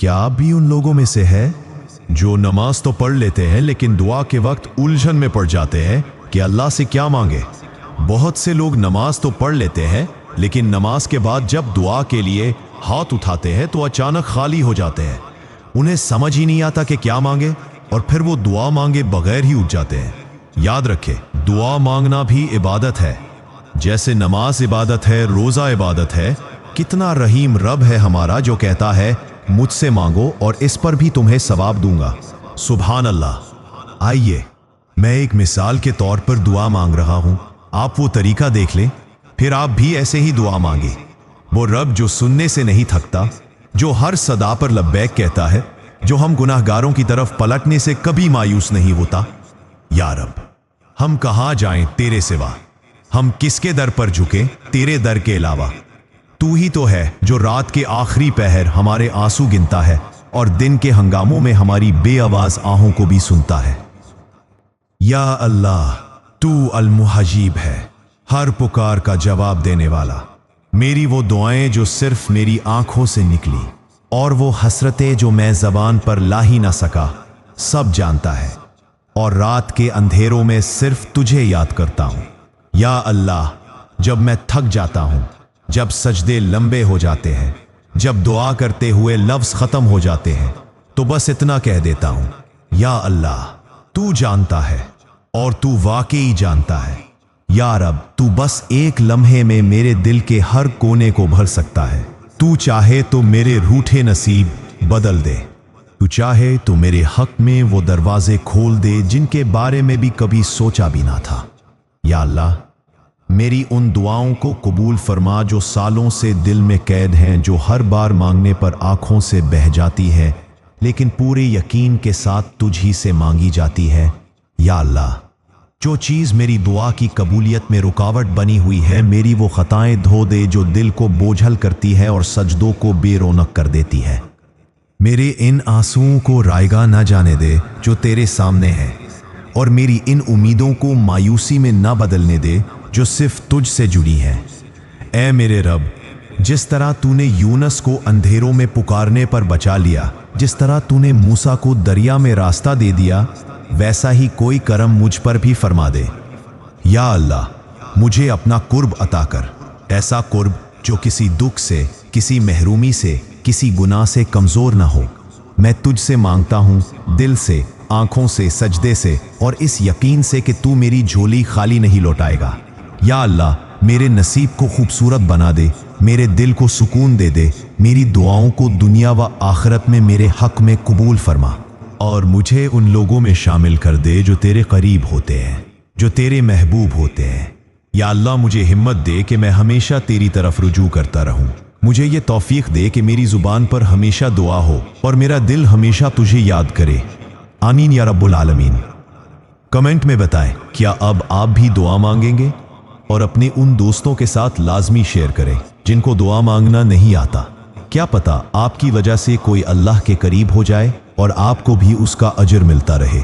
क्या आप भी उन लोगों में से है जो नमाज तो पढ़ लेते हैं लेकिन दुआ के वक्त उलझन में पड़ जाते हैं कि अल्लाह से क्या मांगे। बहुत से लोग नमाज तो पढ़ लेते हैं लेकिन नमाज के बाद जब दुआ के लिए हाथ उठाते हैं तो अचानक खाली हो जाते हैं। उन्हें समझ ही नहीं आता कि क्या मांगे और फिर वो दुआ मांगे बगैर ही उठ जाते हैं। याद रखें, दुआ मांगना भी इबादत है। जैसे नमाज इबादत है, रोज़ा इबादत है। कितना रहीम रब है हमारा जो कहता है मुझसे मांगो और इस पर भी तुम्हें सवाब दूंगा। सुभान अल्लाह। आइए मैं एक मिसाल के तौर पर दुआ मांग रहा हूं, आप वो तरीका देख लें, फिर आप भी ऐसे ही दुआ मांगे। वो रब जो सुनने से नहीं थकता, जो हर सदा पर लब्बैक कहता है, जो हम गुनाहगारों की तरफ पलटने से कभी मायूस नहीं होता। या रब, हम कहां जाएं तेरे सिवा, हम किसके दर पर झुकें तेरे दर के अलावा। तू ही तो है जो रात के आखिरी पहर हमारे आंसू गिनता है और दिन के हंगामों में हमारी बेआवाज आहों को भी सुनता है। या अल्लाह, तू अल-मुहजीब है, हर पुकार का जवाब देने वाला। मेरी वो दुआएं जो सिर्फ मेरी आंखों से निकली और वो हसरतें जो मैं जबान पर ला ही ना सका, सब जानता है और रात के अंधेरों में सिर्फ तुझे याद करता हूं। या अल्लाह, जब मैं थक जाता हूं, जब सजदे लंबे हो जाते हैं, जब दुआ करते हुए लफ्ज खत्म हो जाते हैं, तो बस इतना कह देता हूं, या अल्लाह, तू जानता है और तू वाकई जानता है। या रब, तू बस एक लम्हे में मेरे दिल के हर कोने को भर सकता है। तू चाहे तो मेरे रूठे नसीब बदल दे, तू चाहे तो मेरे हक में वो दरवाजे खोल दे जिनके बारे में भी कभी सोचा भी ना था। या अल्लाह, मेरी उन दुआओं को कबूल फरमा जो सालों से दिल में कैद हैं, जो हर बार मांगने पर आंखों से बह जाती है लेकिन पूरे यकीन के साथ तुझ ही से मांगी जाती है। या अल्लाह, जो चीज़ मेरी दुआ की कबूलियत में रुकावट बनी हुई है, मेरी वो खताएं धो दे जो दिल को बोझल करती है और सजदों को बेरौनक कर देती है। मेरे इन आंसुओं को रायगा न जाने दे जो तेरे सामने है और मेरी इन उम्मीदों को मायूसी में न बदलने दे जो सिर्फ तुझ से जुड़ी है। ऐ मेरे रब, जिस तरह तूने यूनस को अंधेरों में पुकारने पर बचा लिया, जिस तरह तूने मूसा को दरिया में रास्ता दे दिया, वैसा ही कोई करम मुझ पर भी फरमा दे। या अल्लाह, मुझे अपना कुर्ब अता कर, ऐसा कुर्ब जो किसी दुख से, किसी महरूमी से, किसी गुनाह से कमज़ोर ना हो। मैं तुझसे मांगता हूँ दिल से, आंखों से, सजदे से और इस यकीन से कि तू मेरी झोली खाली नहीं लौटाएगा। या अल्लाह, मेरे नसीब को खूबसूरत बना दे, मेरे दिल को सुकून दे दे, मेरी दुआओं को दुनिया व आखिरत में मेरे हक में कबूल फरमा और मुझे उन लोगों में शामिल कर दे जो तेरे करीब होते हैं, जो तेरे महबूब होते हैं। या अल्लाह, मुझे हिम्मत दे कि मैं हमेशा तेरी तरफ रुजू करता रहूं। मुझे ये तौफीक दे कि मेरी जुबान पर हमेशा दुआ हो और मेरा दिल हमेशा तुझे याद करे। आमीन या रब्बुल आलमीन। कमेंट में बताएं, क्या अब आप भी दुआ मांगेंगे? और अपने उन दोस्तों के साथ लाजमी शेयर करें जिनको दुआ मांगना नहीं आता। क्या पता आपकी वजह से कोई अल्लाह के करीब हो जाए और आपको भी उसका अजर मिलता रहे।